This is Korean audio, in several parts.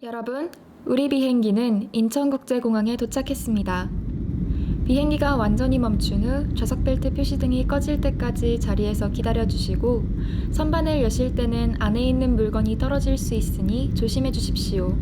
여러분, 우리 비행기는 인천국제공항에 도착했습니다. 비행기가 완전히 멈춘 후 좌석 벨트 표시등이 꺼질 때까지 자리에서 기다려주시고 선반을 여실 때는 안에 있는 물건이 떨어질 수 있으니 조심해 주십시오.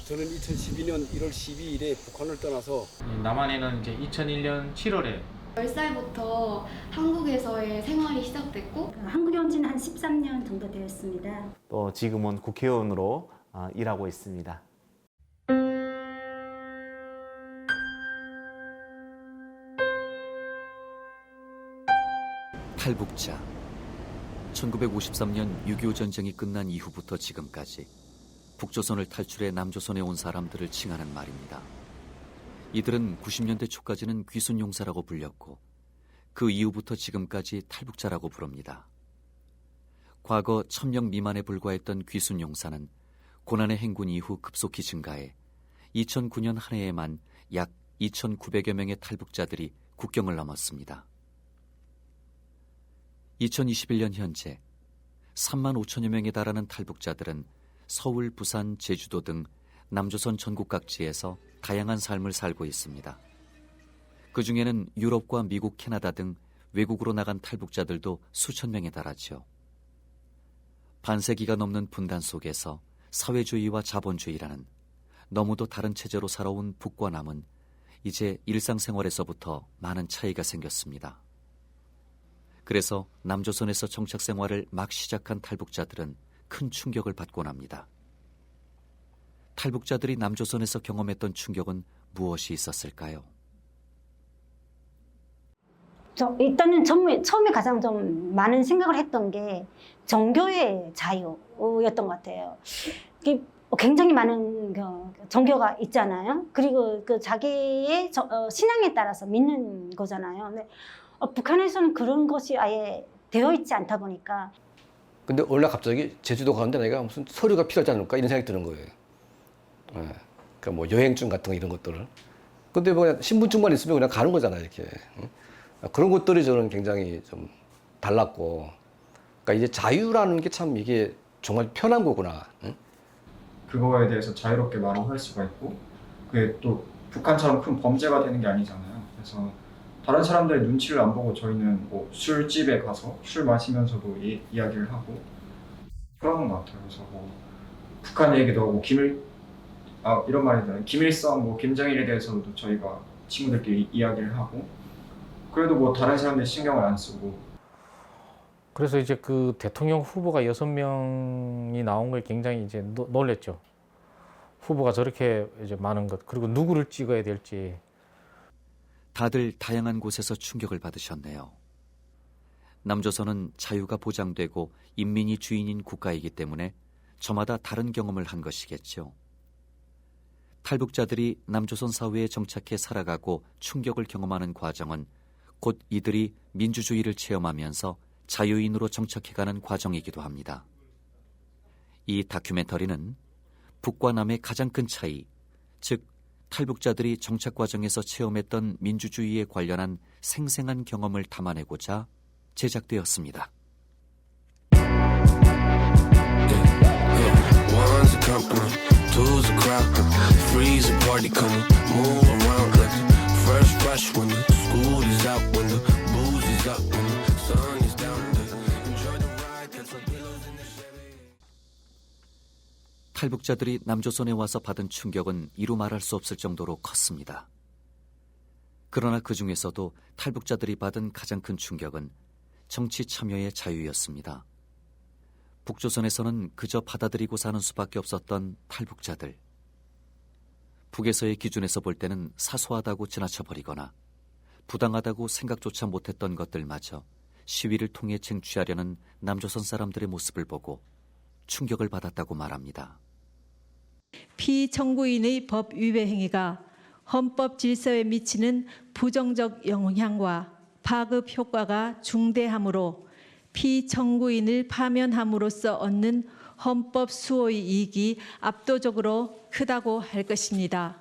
저는 2012년 1월 12일에 북한을 떠나서 남한에는 이제 2001년 7월에 10살부터 한국에서의 생활이 시작됐고 한국에 온 지는 한 13년 정도 되었습니다. 또 지금은 국회의원으로 일하고 있습니다. 탈북자. 1953년 6.25 전쟁이 끝난 이후부터 지금까지 북조선을 탈출해 남조선에 온 사람들을 칭하는 말입니다. 이들은 90년대 초까지는 귀순용사라고 불렸고 그 이후부터 지금까지 탈북자라고 부릅니다. 과거 1000명 미만에 불과했던 귀순용사는 고난의 행군 이후 급속히 증가해 2009년 한 해에만 약 2,900여 명의 탈북자들이 국경을 넘었습니다. 2021년 현재 3만 5천여 명에 달하는 탈북자들은 서울, 부산, 제주도 등 남조선 전국 각지에서 다양한 삶을 살고 있습니다. 그 중에는 유럽과 미국, 캐나다 등 외국으로 나간 탈북자들도 수천 명에 달하죠. 반세기가 넘는 분단 속에서 사회주의와 자본주의라는 너무도 다른 체제로 살아온 북과 남은 이제 일상생활에서부터 많은 차이가 생겼습니다. 그래서 남조선에서 정착 생활을 막 시작한 탈북자들은 큰 충격을 받곤 합니다. 탈북자들이 남조선에서 경험했던 충격은 무엇이 있었을까요? 일단은 처음에 가장 좀 많은 생각을 했던 게 종교의 자유였던 것 같아요. 굉장히 많은 종교가 있잖아요. 그리고 그 자기의 신앙에 따라서 믿는 거잖아요. 근데 북한에서는 그런 것이 아예 되어 있지 않다 보니까. 근데 어느 날 갑자기 제주도 가는데 내가 무슨 서류가 필요하지 않을까 이런 생각이 드는 거예요. 그러니까 뭐 여행증 같은 거 이런 것들을. 근데 뭐 그냥 신분증만 있으면 그냥 가는 거잖아요, 이렇게. 그런 것들이 저는 굉장히 좀 달랐고. 그러니까 이제 자유라는 게 참 이게 정말 편한 거구나. 그거에 대해서 자유롭게 말을 할 수가 있고 그게 또 북한처럼 큰 범죄가 되는 게 아니잖아요. 그래서 다른 사람들의 눈치를 안 보고 저희는 뭐 술집에 가서 술 마시면서도 이야기를 하고 그러는 것 같아요. 그래서 뭐 북한 얘기도 하고 이런 말이 있잖아요. 김일성, 뭐 김정일에 대해서도 저희가 친구들끼리 이야기를 하고 그래도 뭐 다른 사람들 신경을 안 쓰고. 그래서 이제 그 대통령 후보가 6명이 나온 걸 굉장히 이제 놀랬죠. 후보가 저렇게 이제 많은 것, 그리고 누구를 찍어야 될지. 다들 다양한 곳에서 충격을 받으셨네요. 남조선은 자유가 보장되고 인민이 주인인 국가이기 때문에 저마다 다른 경험을 한 것이겠죠. 탈북자들이 남조선 사회에 정착해 살아가고 충격을 경험하는 과정은 곧 이들이 민주주의를 체험하면서 자유인으로 정착해가는 과정이기도 합니다. 이 다큐멘터리는 북과 남의 가장 큰 차이, 즉 탈북자들이 정착 과정에서 체험했던 민주주의에 관련한 생생한 경험을 담아내고자 제작되었습니다. 탈북자들이 남조선에 와서 받은 충격은 이루 말할 수 없을 정도로 컸습니다. 그러나 그 중에서도 탈북자들이 받은 가장 큰 충격은 정치 참여의 자유였습니다. 북조선에서는 그저 받아들이고 사는 수밖에 없었던 탈북자들. 북에서의 기준에서 볼 때는 사소하다고 지나쳐버리거나 부당하다고 생각조차 못했던 것들마저 시위를 통해 쟁취하려는 남조선 사람들의 모습을 보고 충격을 받았다고 말합니다. 피청구인의 법 위배 행위가 헌법 질서에 미치는 부정적 영향과 파급 효과가 중대하므로 피청구인을 파면함으로써 얻는 헌법 수호의 이익이 압도적으로 크다고 할 것입니다.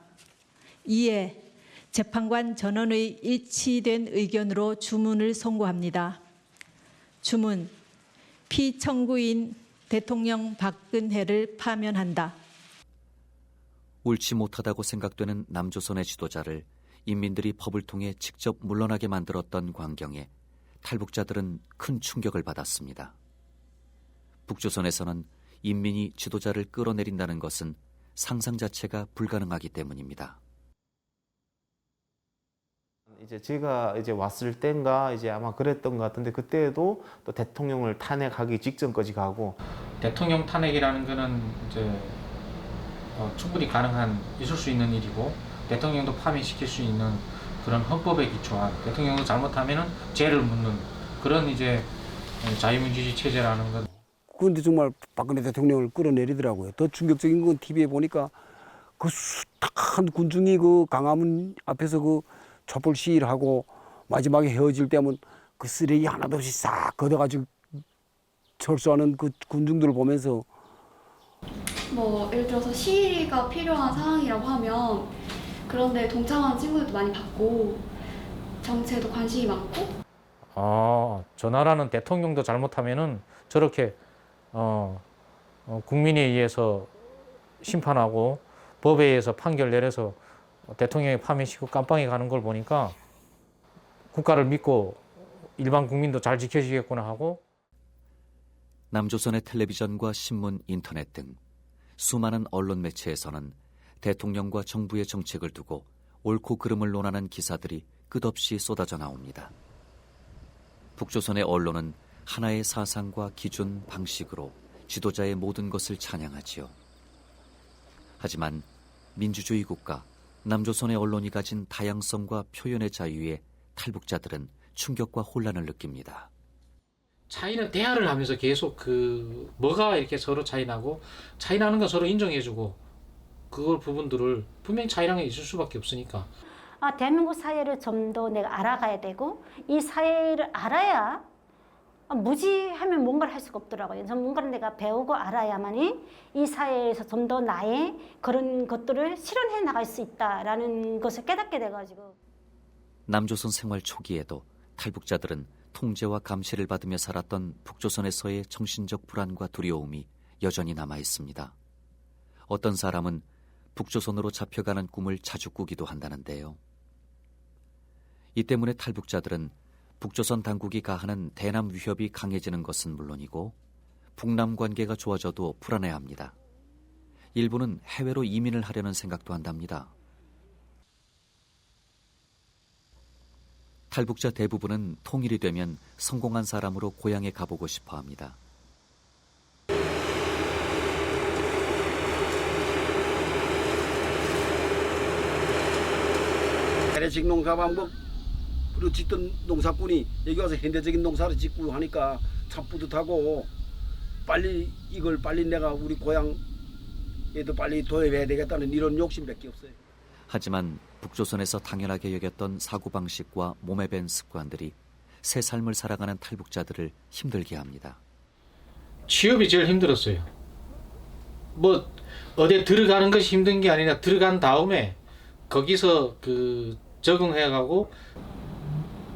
이에 재판관 전원의 일치된 의견으로 주문을 선고합니다. 주문. 피청구인 대통령 박근혜를 파면한다. 옳지 못하다고 생각되는 남조선의 지도자를 인민들이 법을 통해 직접 물러나게 만들었던 광경에 탈북자들은 큰 충격을 받았습니다. 북조선에서는 인민이 지도자를 끌어내린다는 것은 상상 자체가 불가능하기 때문입니다. 이제 제가 이제 왔을 땐가 이제 아마 그랬던 것 같은데 그때도 또 대통령을 탄핵하기 직전까지 가고 대통령 탄핵이라는 거는 이제 충분히 있을 수 있는 일이고 대통령도 파면시킬 수 있는 그런 헌법에 기초한 대통령도 잘못하면은 죄를 묻는 그런 이제 자유민주주의 체제라는 것. 그런데 정말 박근혜 대통령을 끌어내리더라고요. 더 충격적인 건 TV에 보니까 그 숱한 군중이 그 광화문 앞에서 그 촛불 시위를 하고 마지막에 헤어질 때면 그 쓰레기 하나도 없이 싹 걷어가지고 철수하는 그 군중들을 보면서 뭐 예를 들어서 시위가 필요한 상황이라고 하면 그런데 동참하는 친구들도 많이 봤고 정치에도 관심이 많고 저 나라는 대통령도 잘못하면은 저렇게 국민에 의해서 심판하고 법에 의해서 판결 내려서 대통령이 파면시키고 깜빵에 가는 걸 보니까 국가를 믿고 일반 국민도 잘 지켜주겠구나 하고. 남조선의 텔레비전과 신문, 인터넷 등 수많은 언론 매체에서는 대통령과 정부의 정책을 두고 옳고 그름을 논하는 기사들이 끝없이 쏟아져 나옵니다. 북조선의 언론은 하나의 사상과 기준, 방식으로 지도자의 모든 것을 찬양하지요. 하지만 민주주의 국가 남조선의 언론이 가진 다양성과 표현의 자유에 탈북자들은 충격과 혼란을 느낍니다. 차이는 대화를 하면서 계속 뭐가 이렇게 서로 차이 나고 차이 나는 건 서로 인정해주고 그걸 부분들을 분명히 차이랑은 있을 수밖에 없으니까. 대한민국 사회를 좀 더 내가 알아가야 되고 이 사회를 알아야 무지하면 뭔가를 할 수가 없더라고요. 좀 뭔가를 내가 배우고 알아야만이 이 사회에서 좀 더 나의 그런 것들을 실현해 나갈 수 있다라는 것을 깨닫게 돼가지고. 남조선 생활 초기에도 탈북자들은 통제와 감시를 받으며 살았던 북조선에서의 정신적 불안과 두려움이 여전히 남아 있습니다. 어떤 사람은 북조선으로 잡혀가는 꿈을 자주 꾸기도 한다는데요. 이 때문에 탈북자들은 북조선 당국이 가하는 대남 위협이 강해지는 것은 물론이고 북남 관계가 좋아져도 불안해합니다. 일부는 해외로 이민을 하려는 생각도 한답니다. 탈북자 대부분은 통일이 되면 성공한 사람으로 고향에 가보고 싶어 합니다. 재래식 농사 방법 그리고 짓던 농사꾼이 여기 와서 현대적인 농사를 짓고 하니까 참 뿌듯하고 빨리 내가 우리 고향에도 빨리 도입해야 되겠다는 이런 욕심밖에 없어요. 하지만 북조선에서 당연하게 여겼던 사고방식과 몸에 밴 습관들이 새 삶을 살아가는 탈북자들을 힘들게 합니다. 취업이 제일 힘들었어요. 어디 들어가는 것이 힘든 게 아니라 들어간 다음에 거기서 적응해가고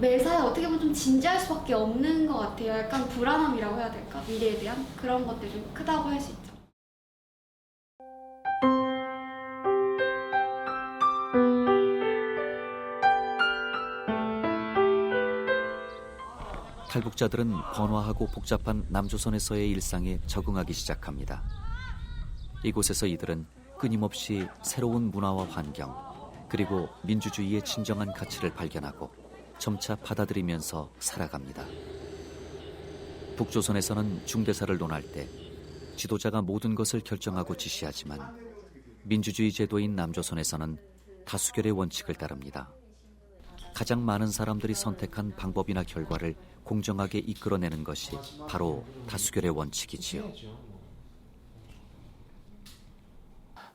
매사에 어떻게 보면 좀 진지할 수밖에 없는 것 같아요. 약간 불안함이라고 해야 될까? 미래에 대한 그런 것들이 좀 크다고 할 수 있죠. 탈북자들은 번화하고 복잡한 남조선에서의 일상에 적응하기 시작합니다. 이곳에서 이들은 끊임없이 새로운 문화와 환경, 그리고 민주주의의 진정한 가치를 발견하고 점차 받아들이면서 살아갑니다. 북조선에서는 중대사를 논할 때 지도자가 모든 것을 결정하고 지시하지만 민주주의 제도인 남조선에서는 다수결의 원칙을 따릅니다. 가장 많은 사람들이 선택한 방법이나 결과를 공정하게 이끌어내는 것이 바로 다수결의 원칙이지요.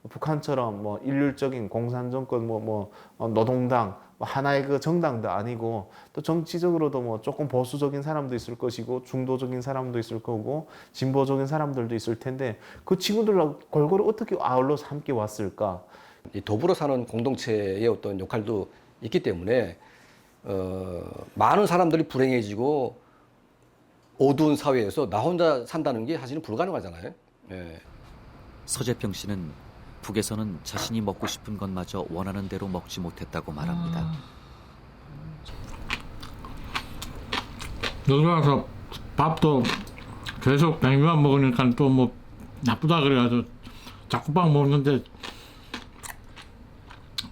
북한처럼 뭐 일률적인 공산정권, 노동당, 하나의 그 정당도 아니고 또 정치적으로도 뭐 조금 보수적인 사람도 있을 것이고 중도적인 사람도 있을 거고 진보적인 사람들도 있을 텐데 그 친구들하고 골고루 어떻게 아울러서 함께 왔을까? 이 더불어 사는 공동체의 어떤 역할도 있기 때문에 많은 사람들이 불행해지고 어두운 사회에서 나 혼자 산다는 게 사실은 불가능하잖아요. 예. 서재평 씨는 북에서는 자신이 먹고 싶은 것마저 원하는 대로 먹지 못했다고 말합니다. 여기 와서 밥도 계속 백미만 먹으니까 또 뭐 나쁘다 그래가지고 자꾸 밥 먹는데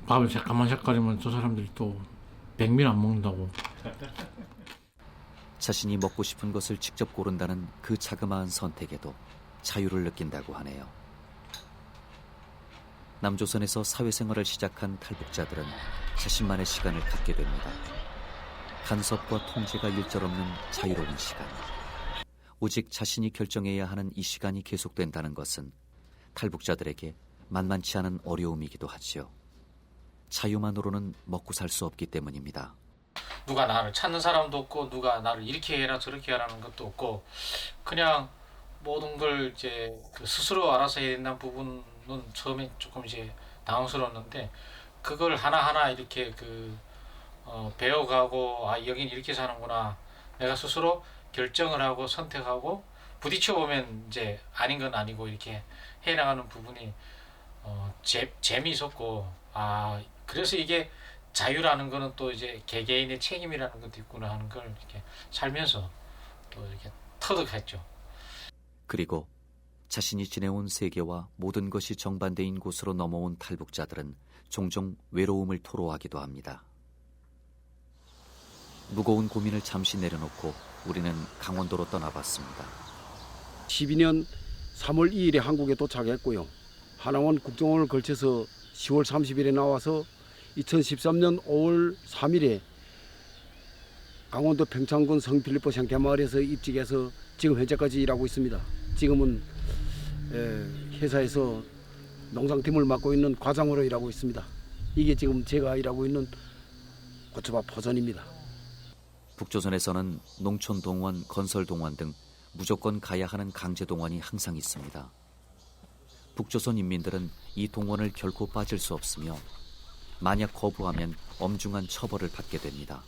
밥을 잠깐만 색깔이면 저 사람들이 또 백미를 안 먹는다고. 자신이 먹고 싶은 것을 직접 고른다는 그 자그마한 선택에도 자유를 느낀다고 하네요. 남조선에서 사회생활을 시작한 탈북자들은 자신만의 시간을 갖게 됩니다. 간섭과 통제가 일절없는 자유로운 시간. 오직 자신이 결정해야 하는 이 시간이 계속된다는 것은 탈북자들에게 만만치 않은 어려움이기도 하지요. 자유만으로는 먹고 살 수 없기 때문입니다. 누가 나를 찾는 사람도 없고 누가 나를 이렇게 해라 저렇게 하라는 것도 없고 그냥 모든 걸 이제 스스로 알아서 해야 된다는 부분은 처음에 조금 이제 당황스러웠는데 그걸 하나하나 이렇게 배워가고 아 여긴 이렇게 사는구나 내가 스스로 결정을 하고 선택하고 부딪혀 보면 이제 아닌 건 아니고 이렇게 해나가는 부분이 재미있었고 아 그래서 이게 자유라는 거는 또 이제 개개인의 책임이라는 것도 있구나 하는 걸 이렇게 살면서 또 이렇게 터득했죠. 그리고 자신이 지내온 세계와 모든 것이 정반대인 곳으로 넘어온 탈북자들은 종종 외로움을 토로하기도 합니다. 무거운 고민을 잠시 내려놓고 우리는 강원도로 떠나봤습니다. 12년 3월 2일에 한국에 도착했고요. 하나원 국정원을 걸쳐서 10월 30일에 나와서 2013년 5월 3일에 강원도 평창군 성필리포 생태마을에서 입직해서 지금 현재까지 일하고 있습니다. 지금은 회사에서 농장팀을 맡고 있는 과장으로 일하고 있습니다. 이게 지금 제가 일하고 있는 고추밭 포전입니다. 북조선에서는 농촌동원, 건설동원 등 무조건 가야 하는 강제동원이 항상 있습니다. 북조선 인민들은 이 동원을 결코 빠질 수 없으며 만약 거부하면 엄중한 처벌을 받게 됩니다.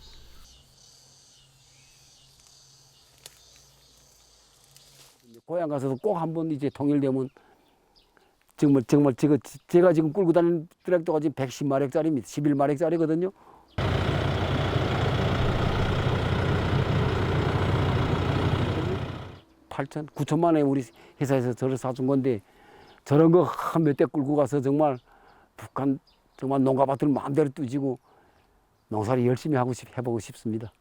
고향 가서도 꼭 한번 이제 통일되면 정말 제가 지금 끌고 다니는 트랙터가 지금 110마력짜리입니다. 11마력짜리거든요. (8천, 9천만에 우리 회사에서 저를 사준 건데 저런 거 한 몇 대 끌고 가서 정말 북한 정말 농가밭을 마음대로 뚜지고 농사를 열심히 해보고 싶습니다.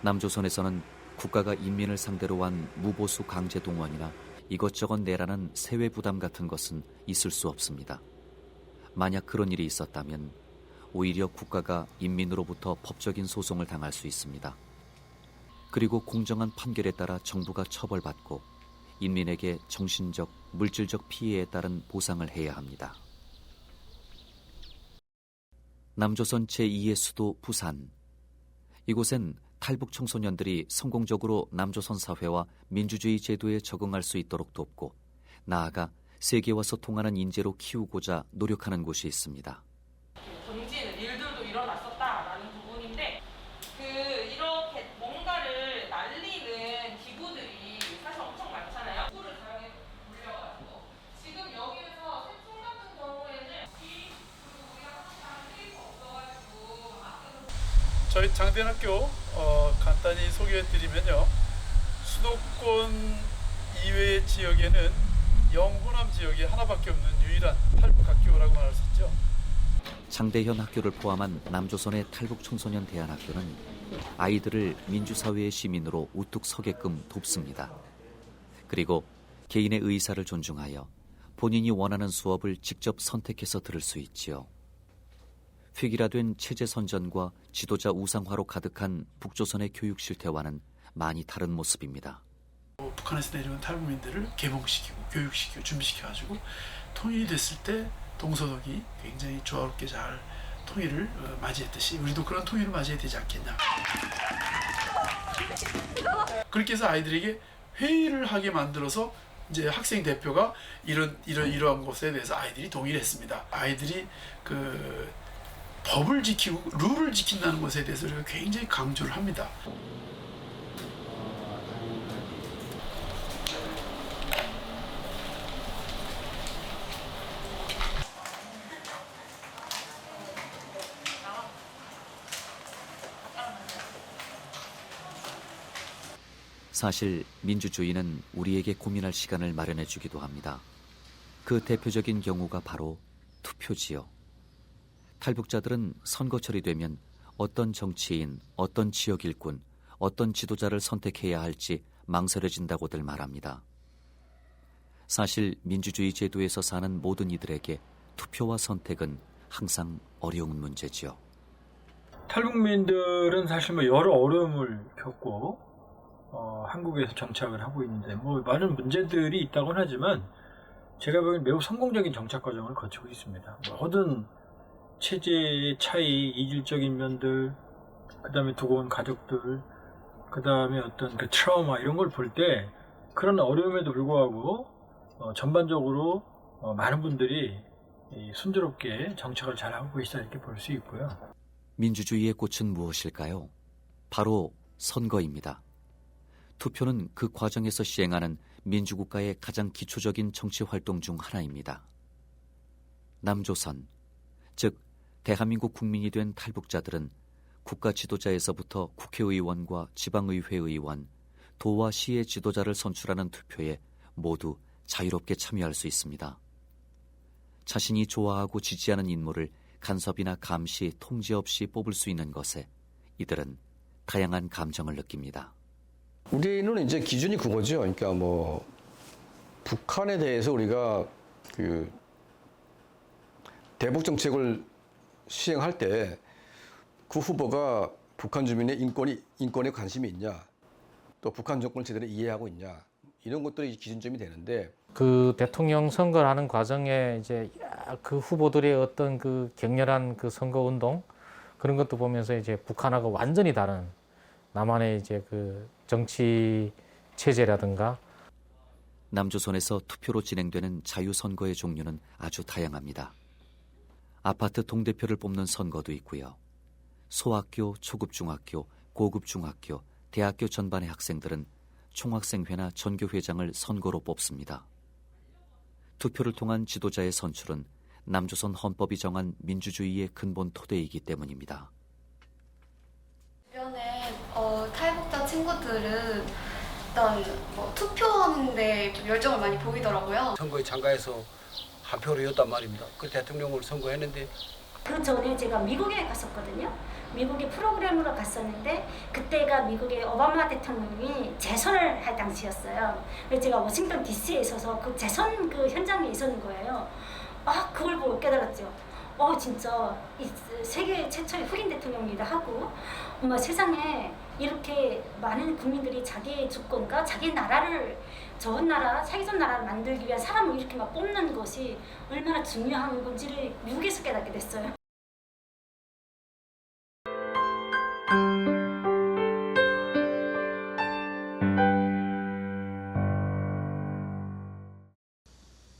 남조선에서는 국가가 인민을 상대로 한 무보수 강제 동원이나 이것저것 내라는 세외 부담 같은 것은 있을 수 없습니다. 만약 그런 일이 있었다면 오히려 국가가 인민으로부터 법적인 소송을 당할 수 있습니다. 그리고 공정한 판결에 따라 정부가 처벌받고 인민에게 정신적, 물질적 피해에 따른 보상을 해야 합니다. 남조선 제2의 수도 부산. 이곳엔 탈북 청소년들이 성공적으로 남조선 사회와 민주주의 제도에 적응할 수 있도록 돕고 나아가 세계와 소통하는 인재로 키우고자 노력하는 곳이 있습니다. 정지는 일들도 일어났었다라는 부분인데 이렇게 뭔가를 날리는 기구들이 사실 엄청 많잖아요. 기구를 사용해 돌려가지고 지금 여기에서 새총 같은 경우에는 그리고 우리가 항상 테이프 없어가지고 저희 장대학교 간단히 소개해드리면요. 수도권 이외의 지역에는 영호남 지역에 하나밖에 없는 유일한 탈북학교라고 말할 수 있죠. 장대현 학교를 포함한 남조선의 탈북 청소년 대안학교는 아이들을 민주사회의 시민으로 우뚝 서게끔 돕습니다. 그리고 개인의 의사를 존중하여 본인이 원하는 수업을 직접 선택해서 들을 수 있지요. 획일화된 체제 선전과 지도자 우상화로 가득한 북조선의 교육 실태와는 많이 다른 모습입니다. 북한에서 내려온 탈북민들을 개몽시키고 교육시키고 준비시켜가지고 통일이 됐을 때 동서독이 굉장히 조화롭게 잘 통일을 맞이했듯이 우리도 그런 통일을 맞이해야 되지 않겠냐. 그렇게 해서 아이들에게 회의를 하게 만들어서 이제 학생 대표가 이러한 것에 대해서 아이들이 동의를 했습니다. 아이들이 그 법을 지키고 룰을 지킨다는 것에 대해서 우리가 굉장히 강조를 합니다. 사실 민주주의는 우리에게 고민할 시간을 마련해 주기도 합니다. 그 대표적인 경우가 바로 투표지요. 탈북자들은 선거철이 되면 어떤 정치인, 어떤 지역 일꾼, 어떤 지도자를 선택해야 할지 망설여진다고들 말합니다. 사실 민주주의 제도에서 사는 모든 이들에게 투표와 선택은 항상 어려운 문제지요. 탈북민들은 사실 여러 어려움을 겪고 한국에서 정착을 하고 있는데 많은 문제들이 있다고는 하지만 제가 보기엔 매우 성공적인 정착 과정을 거치고 있습니다. 모든 체제의 차이, 이질적인 면들, 그 다음에 두고 온 가족들, 그 다음에 어떤 그 트라우마 이런 걸 볼 때 그런 어려움에도 불구하고 전반적으로 많은 분들이 순조롭게 정착을 잘하고 계시다 이렇게 볼 수 있고요. 민주주의의 꽃은 무엇일까요? 바로 선거입니다. 투표는 그 과정에서 시행하는 민주국가의 가장 기초적인 정치 활동 중 하나입니다. 남조선, 즉 대한민국 국민이 된 탈북자들은 국가 지도자에서부터 국회의원과 지방의회 의원, 도와 시의 지도자를 선출하는 투표에 모두 자유롭게 참여할 수 있습니다. 자신이 좋아하고 지지하는 인물을 간섭이나 감시, 통제 없이 뽑을 수 있는 것에 이들은 다양한 감정을 느낍니다. 우리는 이제 기준이 그거죠. 그러니까 북한에 대해서 우리가 그 대북 정책을 시행할 때 그 후보가 북한 주민의 인권에 관심이 있냐, 또 북한 정권을 제대로 이해하고 있냐, 이런 것들이 기준점이 되는데 그 대통령 선거를 하는 과정에 이제 그 후보들의 어떤 그 격렬한 그 선거 운동 그런 것도 보면서 이제 북한하고 완전히 다른 남한의 이제 그 정치 체제라든가 남조선에서 투표로 진행되는 자유선거의 종류는 아주 다양합니다. 아파트 동대표를 뽑는 선거도 있고요. 소학교, 초급중학교, 고급중학교, 대학교 전반의 학생들은 총학생회나 전교회장을 선거로 뽑습니다. 투표를 통한 지도자의 선출은 남조선 헌법이 정한 민주주의의 근본 토대이기 때문입니다. 주변에 탈북자 친구들은 일단 투표하는데 좀 열정을 많이 보이더라고요. 선거에 참가해서 한 표를 였단 말입니다. 그 대통령을 선거했는데 그 전에 제가 미국에 갔었거든요. 미국에 프로그램으로 갔었는데 그때가 미국의 오바마 대통령이 재선을 할 당시였어요. 그래서 제가 워싱턴 DC에 있어서 그 재선 그 현장에 있었는 거예요. 그걸 보고 깨달았죠. 진짜 세계 최초의 흑인 대통령이기도 하고 세상에 이렇게 많은 국민들이 자기의 주권과 자기 나라를 좋은 나라, 사회적 나라를 만들기 위한 사람을 이렇게 막 뽑는 것이 얼마나 중요한 건지를 미국에서 깨닫게 됐어요.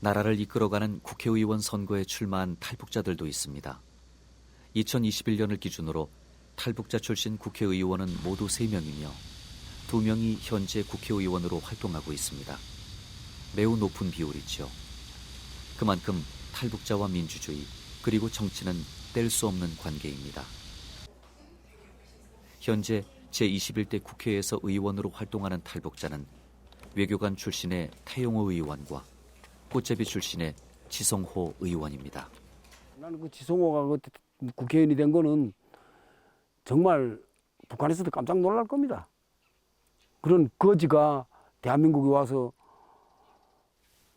나라를 이끌어가는 국회의원 선거에 출마한 탈북자들도 있습니다. 2021년을 기준으로 탈북자 출신 국회의원은 모두 3명이며 2명이 현재 국회의원으로 활동하고 있습니다. 매우 높은 비율이죠. 그만큼 탈북자와 민주주의 그리고 정치는 뗄 수 없는 관계입니다. 현재 제21대 국회에서 의원으로 활동하는 탈북자는 외교관 출신의 태용호 의원과 꽃제비 출신의 지성호 의원입니다. 나는 그 지성호가 국회의원이 된 거는 정말 북한에서도 깜짝 놀랄 겁니다. 그런 거지가 대한민국에 와서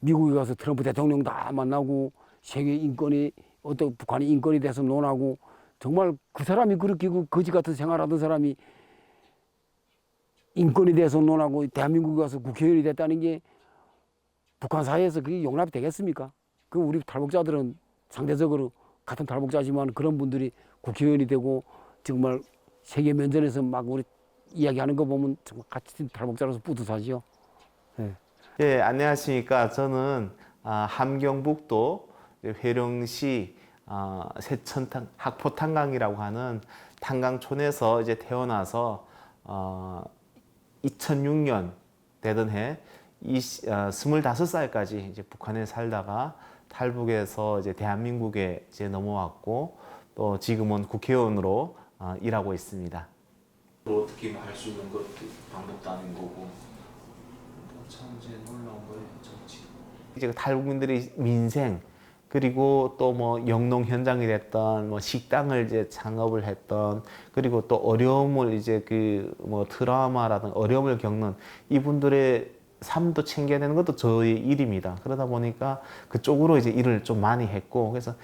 미국에 가서 트럼프 대통령 다 만나고 세계 인권이 어떤 북한의 인권에 대해서 논하고 정말 그 사람이 그렇게 그 거지 같은 생활하던 사람이 인권에 대해서 논하고 대한민국에 와서 국회의원이 됐다는 게 북한 사회에서 그게 용납이 되겠습니까? 그 우리 탈북자들은 상대적으로 같은 탈북자지만 그런 분들이 국회의원이 되고 정말 세계 면전에서 막 우리 이야기하는 거 보면 정말 같은 탈북자로서 뿌듯하죠. 네. 예, 안녕하십니까. 저는 함경북도 회령시 세천탄 학포탄강이라고 하는 탄강촌에서 이제 태어나서 2006년 되던 해 25살까지 이제 북한에 살다가 탈북해서 이제 대한민국에 이제 넘어왔고 또 지금은 국회의원으로 일하고 있습니다. 어떻게 할 수 있는 것도 방법도 아닌 거고 참 이제 놀라운 거예요, 정치. 이제 탈북민들의 민생 그리고 또 뭐 영농 현장이 됐던 뭐 식당을 이제 창업을 했던 그리고 또 어려움을 이제 그 뭐 트라우마라든 어려움을 겪는 이분들의 삶도 챙겨야 되는 것도 저의 일입니다. 그러다 보니까 그쪽으로 이제 일을 좀 많이 했고 그래서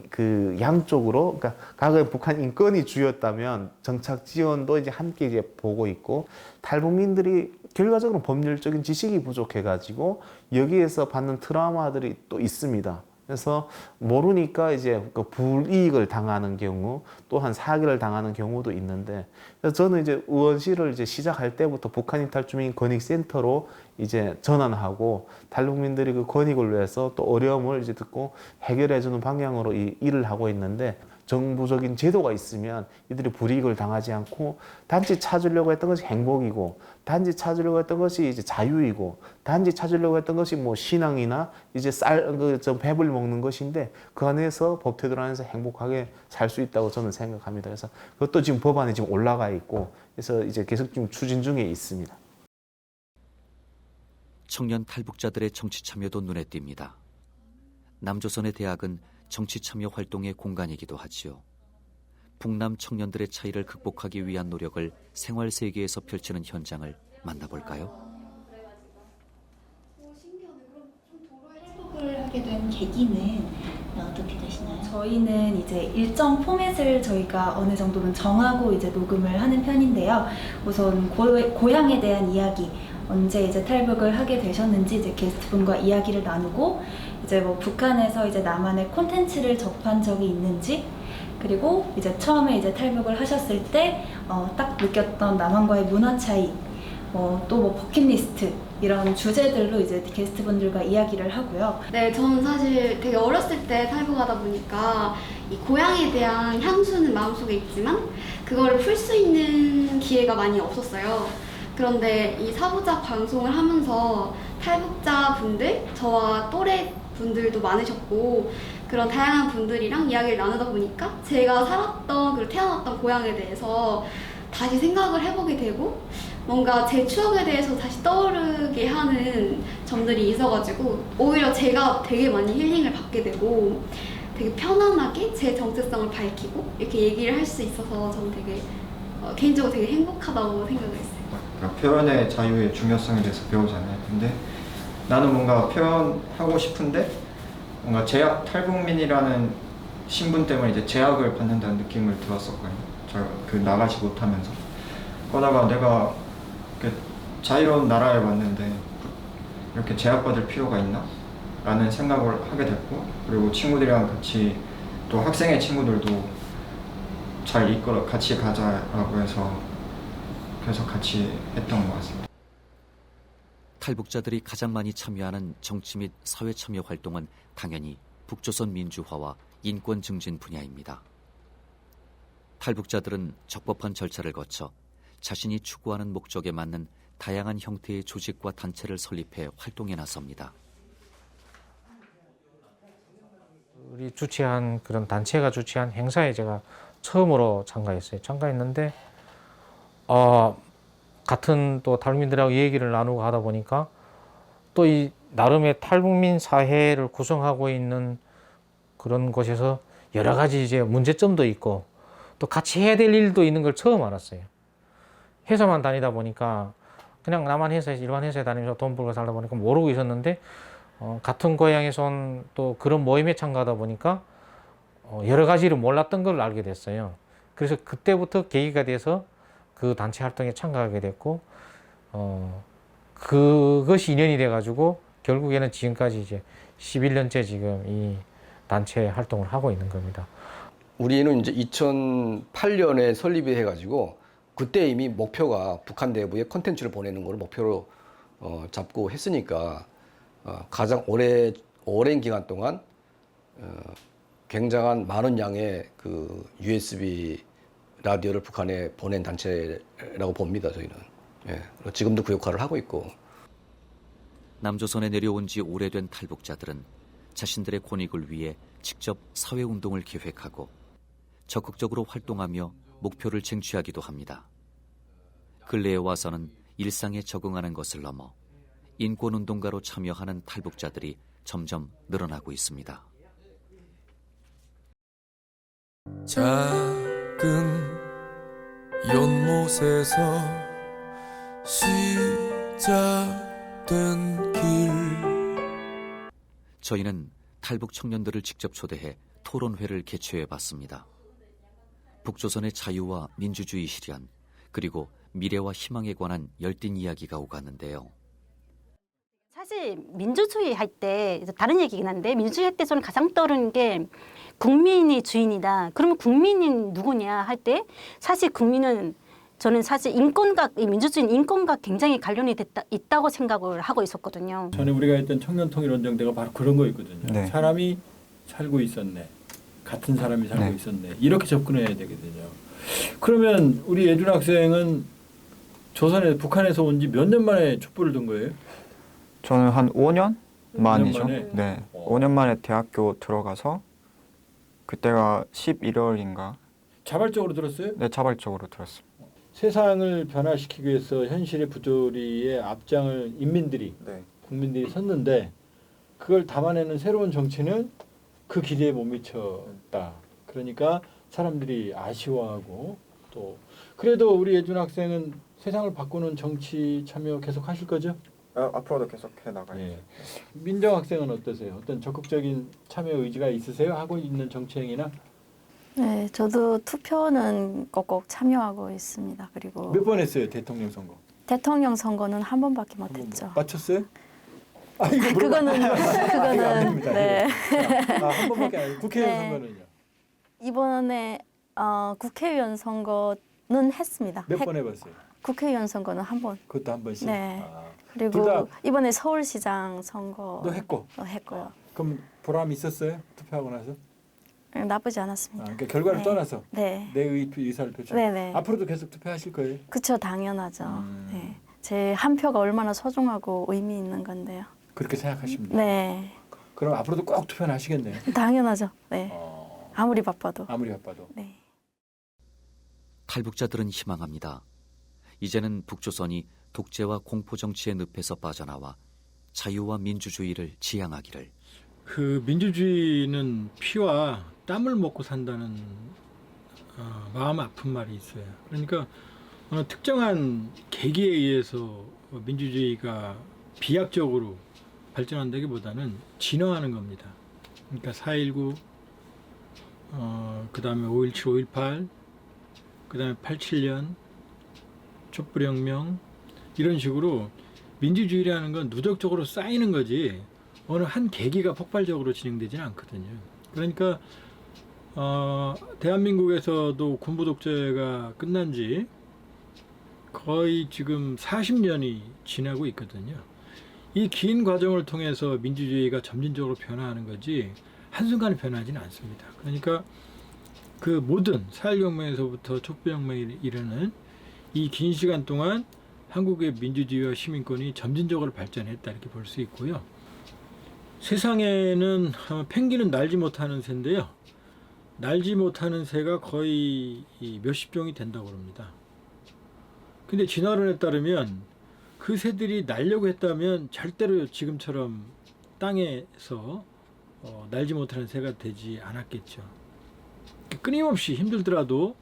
그 양쪽으로 그러니까 과거에 북한 인권이 주였다면 정착 지원도 이제 함께 이제 보고 있고 탈북민들이 결과적으로 법률적인 지식이 부족해가지고 여기에서 받는 트라우마들이 또 있습니다. 그래서 모르니까 이제 그 불이익을 당하는 경우 또한 사기를 당하는 경우도 있는데 그래서 저는 이제 의원실을 이제 시작할 때부터 북한 이탈주민 권익센터로 이제 전환하고 탈북민들이 그 권익을 위해서 또 어려움을 이제 듣고 해결해주는 방향으로 이 일을 하고 있는데 정부적인 제도가 있으면 이들이 불이익을 당하지 않고 단지 찾으려고 했던 것이 행복이고 단지 찾으려고 했던 것이 이제 자유이고 단지 찾으려고 했던 것이 뭐 신앙이나 이제 배불리 먹는 것인데 그 안에서 법태도 안에서 행복하게 살 수 있다고 저는 생각합니다. 그래서 그것도 지금 법안이 지금 올라가 있고 그래서 이제 계속 좀 추진 중에 있습니다. 청년 탈북자들의 정치 참여도 눈에 띕니다. 남조선의 대학은 정치 참여 활동의 공간이기도 하지요. 북남 청년들의 차이를 극복하기 위한 노력을 생활 세계에서 펼치는 현장을 만나볼까요? 탈북을 하게 된 계기는 어떻게 되시나요? 저희는 이제 일정 포맷을 저희가 어느 정도는 정하고 이제 녹음을 하는 편인데요. 우선 고향에 대한 이야기, 언제 이제 탈북을 하게 되셨는지 이제 게스트분과 이야기를 나누고 이제 뭐 북한에서 이제 남한의 콘텐츠를 접한 적이 있는지 그리고 이제 처음에 이제 탈북을 하셨을 때 딱 느꼈던 남한과의 문화 차이 또 뭐 버킷리스트 이런 주제들로 이제 게스트분들과 이야기를 하고요. 네, 저는 사실 되게 어렸을 때 탈북하다 보니까 이 고향에 대한 향수는 마음속에 있지만 그거를 풀 수 있는 기회가 많이 없었어요. 그런데 이 사부작 방송을 하면서 탈북자 분들, 저와 또래 분들도 많으셨고 그런 다양한 분들이랑 이야기를 나누다 보니까 제가 살았던 그리고 태어났던 고향에 대해서 다시 생각을 해보게 되고 뭔가 제 추억에 대해서 다시 떠오르게 하는 점들이 있어가지고 오히려 제가 되게 많이 힐링을 받게 되고 되게 편안하게 제 정체성을 밝히고 이렇게 얘기를 할 수 있어서 저는 되게 개인적으로 되게 행복하다고 생각을 했어요. 그러니까 표현의 자유의 중요성에 대해서 배우잖아요. 근데 나는 뭔가 표현하고 싶은데 뭔가 제약 탈북민이라는 신분 때문에 이제 제약을 받는다는 느낌을 들었었거든요. 저 그 나가지 못하면서 그러다가 내가 자유로운 나라에 왔는데 이렇게 제약받을 필요가 있나? 라는 생각을 하게 됐고 그리고 친구들이랑 같이 또 학생의 친구들도 잘 이끌어 같이 가자라고 해서 그래서 같이 했던 것 같습니다. 탈북자들이 가장 많이 참여하는 정치 및 사회 참여 활동은 당연히 북조선 민주화와 인권 증진 분야입니다. 탈북자들은 적법한 절차를 거쳐 자신이 추구하는 목적에 맞는 다양한 형태의 조직과 단체를 설립해 활동에 나섭니다. 우리 주최한 그런 단체가 주최한 행사에 제가 처음으로 참가했어요. 참가했는데 같은 또 탈북민들하고 얘기를 나누고 하다 보니까 또 이 나름의 탈북민 사회를 구성하고 있는 그런 곳에서 여러 가지 이제 문제점도 있고 또 같이 해야 될 일도 있는 걸 처음 알았어요. 회사만 다니다 보니까 그냥 남한 회사에서 일반 회사에 다니면서 돈 벌고 살다 보니까 모르고 있었는데 같은 고향에서 온 또 그런 모임에 참가하다 보니까 여러 가지를 몰랐던 걸 알게 됐어요. 그래서 그때부터 계기가 돼서 그 단체 활동에 참가하게 됐고 그것이 인연이 돼가지고 결국에는 지금까지 이제 11년째 지금 이 단체 활동을 하고 있는 겁니다. 우리는 이제 2008년에 설립이 해가지고 그때 이미 목표가 북한 내부에 콘텐츠를 보내는 걸 목표로 잡고 했으니까 가장 오랜 기간 동안 굉장한 많은 양의 그 USB 라디오를 북한에 보낸 단체라고 봅니다. 저희는. 예, 지금도 그 역할을 하고 있고. 남조선에 내려온 지 오래된 탈북자들은 자신들의 권익을 위해 직접 사회운동을 기획하고 적극적으로 활동하며 목표를 쟁취하기도 합니다. 근래에 와서는 일상에 적응하는 것을 넘어 인권운동가로 참여하는 탈북자들이 점점 늘어나고 있습니다. 작은 연못에서 시작된 길. 저희는 탈북 청년들을 직접 초대해 토론회를 개최해봤습니다. 북조선의 자유와 민주주의 실현, 그리고 미래와 희망에 관한 열띤 이야기가 오갔는데요. 사실 민주주의 할 때 다른 얘기긴 한데 민주주의 할 때 저는 가장 떠오르는 게 국민이 주인이다. 그러면 국민이 누구냐 할 때 사실 국민은 저는 사실 인권과 민주주의는 인권과 굉장히 관련이 있다고 생각을 하고 있었거든요. 전에 우리가 했던 청년통일원정대가 바로 그런 거였거든요. 네. 사람이 살고 있었네. 같은 사람이 살고 네. 있었네. 이렇게 접근해야 되거든요. 그러면 우리 예준 학생은 북한에서 온 지 몇 년 만에 촛불을 든 거예요? 저는 한 5년 만이죠. 만에? 네, 5년 만에 대학교 들어가서 그때가 11월인가. 자발적으로 들었어요? 네, 자발적으로 들었습니다. 세상을 변화시키기 위해서 현실의 부조리의 앞장을 국민들이 섰는데 그걸 담아내는 새로운 정치는 그 기대에 못 미쳤다. 그러니까 사람들이 아쉬워하고 또 그래도 우리 예준 학생은 세상을 바꾸는 정치 참여 계속 하실 거죠? 앞으로도 계속 해나가요. 예. 민정 학생은 어떠세요? 어떤 적극적인 참여 의지가 있으세요? 하고 있는 정치행위나? 네, 저도 투표는 꼭꼭 참여하고 있습니다. 그리고 몇 번 했어요, 대통령 선거? 대통령 선거는 한 번밖에 못했죠. 맞췄어요? 그거는 아닙니다. 네. 한 번밖에 아니고 국회의원 네. 선거는요? 이번에 국회의원 선거는 했습니다. 몇 번 해봤어요? 국회의원 선거는 한 번. 그것도 한 번씩? 네. 둘 그리고 다- 이번에 서울시장 선거도 했고? 했고요. 그럼 보람 있었어요? 투표하고 나서? 나쁘지 않았습니다. 그러니까 결과를 네. 떠나서 네. 내 의사를 표출. 네네. 앞으로도 계속 투표하실 거예요? 그쵸, 당연하죠. 네. 제 한 표가 얼마나 소중하고 의미 있는 건데요. 그렇게 생각하십니다. 네. 그럼 앞으로도 꼭 투표는 하시겠네요. 당연하죠. 네. 아무리 바빠도. 아무리 바빠도. 네. 탈북자들은 희망합니다. 이제는 북조선이 독재와 공포 정치의 늪에서 빠져나와 자유와 민주주의를 지향하기를. 그 민주주의는 피와 땀을 먹고 산다는 마음 아픈 말이 있어요. 그러니까 어느 특정한 계기에 의해서 민주주의가 비약적으로 발전한다기보다는 진화하는 겁니다. 그러니까 4.19, 그 다음에 5.17, 5.18, 그 다음에 87년, 촛불혁명 이런 식으로 민주주의라는 건 누적적으로 쌓이는 거지 어느 한 계기가 폭발적으로 진행되지는 않거든요. 그러니까 대한민국에서도 군부 독재가 끝난 지 거의 지금 40년이 지나고 있거든요. 이 긴 과정을 통해서 민주주의가 점진적으로 변화하는 거지 한순간에 변하지는 않습니다. 그러니까 그 모든 4.19혁명에서부터 촛불혁명에 이르는 이 긴 시간 동안 한국의 민주주의와 시민권이 점진적으로 발전했다 이렇게 볼 수 있고요. 세상에는 펭귄은 날지 못하는 새인데요. 날지 못하는 새가 거의 몇십 종이 된다고 합니다. 근데 진화론에 따르면 그 새들이 날려고 했다면 절대로 지금처럼 땅에서 날지 못하는 새가 되지 않았겠죠. 끊임없이 힘들더라도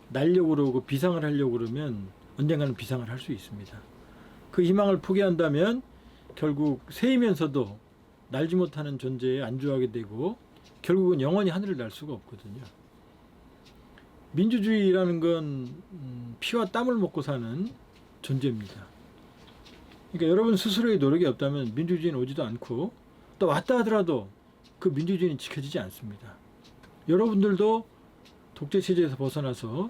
날려고 그러고 비상을 하려고 그러면 언젠가는 비상을 할 수 있습니다. 그 희망을 포기한다면 결국 새이면서도 날지 못하는 존재에 안주하게 되고 결국은 영원히 하늘을 날 수가 없거든요. 민주주의라는 건 피와 땀을 먹고 사는 존재입니다. 그러니까 여러분 스스로의 노력이 없다면 민주주의는 오지도 않고 또 왔다 하더라도 그 민주주의는 지켜지지 않습니다. 여러분들도 독재체제에서 벗어나서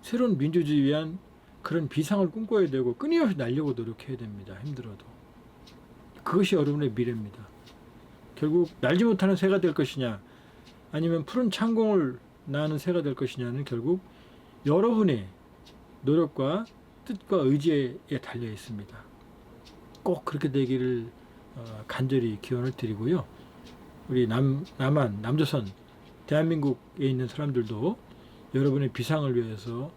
새로운 민주주의 위한 그런 비상을 꿈꿔야 되고 끊임없이 날려고 노력해야 됩니다. 힘들어도. 그것이 여러분의 미래입니다. 결국 날지 못하는 새가 될 것이냐 아니면 푸른 창공을 나는 새가 될 것이냐는 결국 여러분의 노력과 뜻과 의지에 달려 있습니다. 꼭 그렇게 되기를 간절히 기원을 드리고요. 우리 남한, 남조선, 대한민국에 있는 사람들도 여러분의 비상을 위해서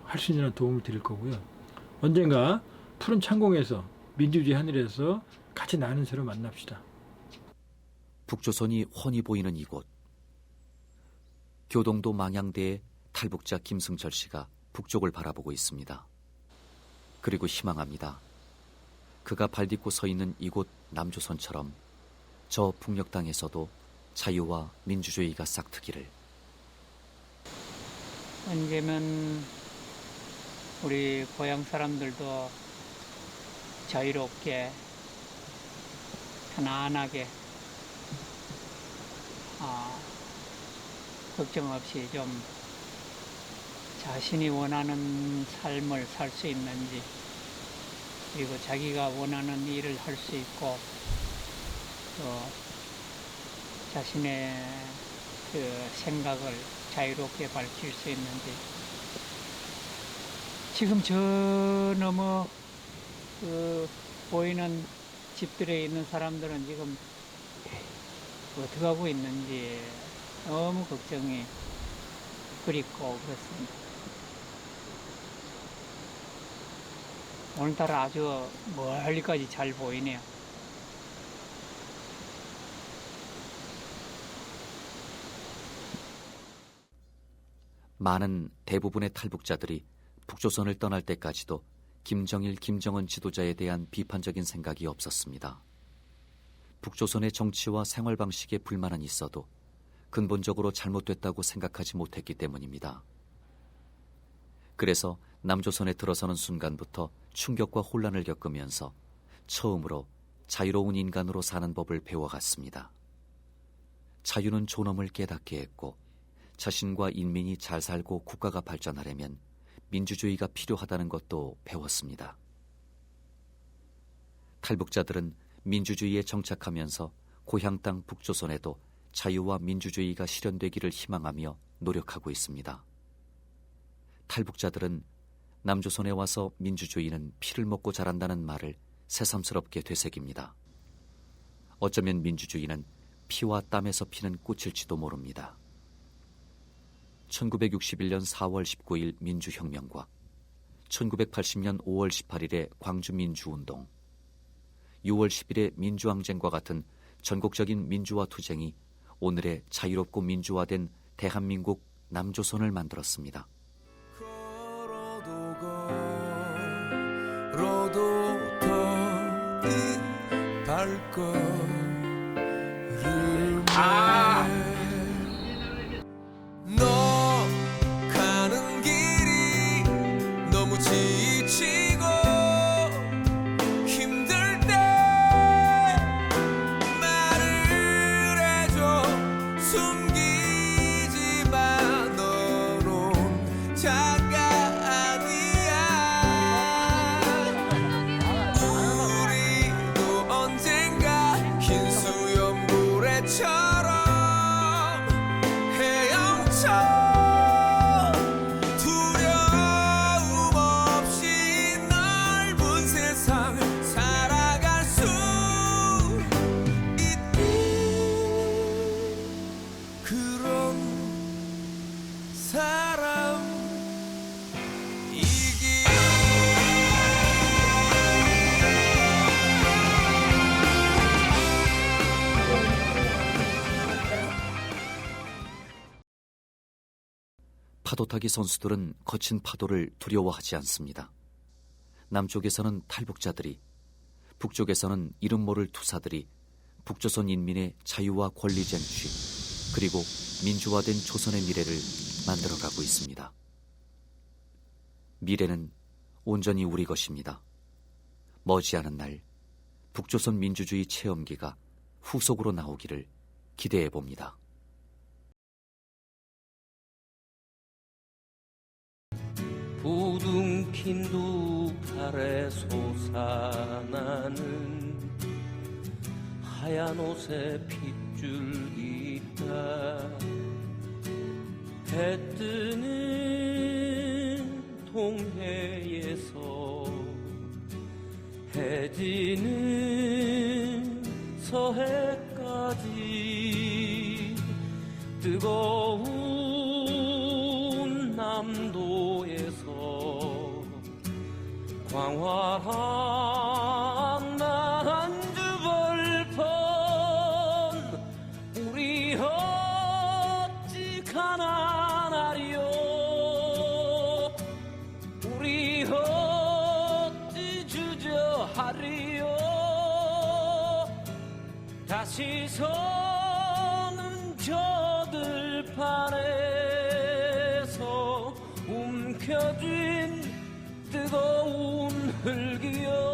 할 수 있는 도움을 드릴 거고요. 언젠가 푸른 창공에서 민주주의 하늘에서 같이 나는 새로 만납시다. 북조선이 훤히 보이는 이곳. 교동도 망향대의 탈북자 김승철 씨가 북쪽을 바라보고 있습니다. 그리고 희망합니다. 그가 발딛고 서 있는 이곳 남조선처럼 저 북녘 땅에서도 자유와 민주주의가 싹트기를. 언제면 우리 고향 사람들도 자유롭게 편안하게 걱정 없이 좀 자신이 원하는 삶을 살 수 있는지, 그리고 자기가 원하는 일을 할 수 있고 또 자신의 그 생각을 자유롭게 밝힐 수 있는지. 지금 저 너머 그 보이는 집들에 있는 사람들은 지금 어떻게 하고 있는지 너무 걱정이 그립고 그렇습니다. 오늘따라 아주 멀리까지 잘 보이네요. 많은 대부분의 탈북자들이 북조선을 떠날 때까지도 김정일, 김정은 지도자에 대한 비판적인 생각이 없었습니다. 북조선의 정치와 생활 방식에 불만은 있어도 근본적으로 잘못됐다고 생각하지 못했기 때문입니다. 그래서 남조선에 들어서는 순간부터 충격과 혼란을 겪으면서 처음으로 자유로운 인간으로 사는 법을 배워갔습니다. 자유는 존엄을 깨닫게 했고 자신과 인민이 잘 살고 국가가 발전하려면 민주주의가 필요하다는 것도 배웠습니다. 탈북자들은 민주주의에 정착하면서 고향 땅 북조선에도 자유와 민주주의가 실현되기를 희망하며 노력하고 있습니다. 탈북자들은 남조선에 와서 민주주의는 피를 먹고 자란다는 말을 새삼스럽게 되새깁니다. 어쩌면 민주주의는 피와 땀에서 피는 꽃일지도 모릅니다. 1961년 4월 19일 민주혁명과 1980년 5월 18일의 광주민주운동, 6월 10일의 민주항쟁과 같은 전국적인 민주화 투쟁이 오늘의 자유롭고 민주화된 대한민국 남조선을 만들었습니다. 걸어도 더디 발걸음에 너 가는 길이 너무 지치고 힘들 때 말을 해줘. 숨기지 마, 너는 자가 아니야. 우리도 언젠가 흰 수염고래처럼 두려움 없이 넓은 세상 살아갈 수 있는 그런 사람이기. 파도타기 선수들은 거친 파도를 두려워하지 않습니다. 남쪽에서는 탈북자들이, 북쪽에서는 이름 모를 투사들이 북조선 인민의 자유와 권리 쟁취, 그리고 민주화된 조선의 미래를 만들어가고 있습니다. 미래는 온전히 우리 것입니다. 머지않은 날 북조선 민주주의 체험기가 후속으로 나오기를 기대해 봅니다. 부둥킨 두 팔에 솟아나는 하얀 옷에 핏줄이 있다. 해 뜨는 동해에서 해 지는 서해까지 뜨거운 남도에서 광활한 난주벌판 우리 어찌 가난하리요 우리 어찌 주저하리요 다시 서는 저들판에서 움켜쥔 뜨거운 흙이여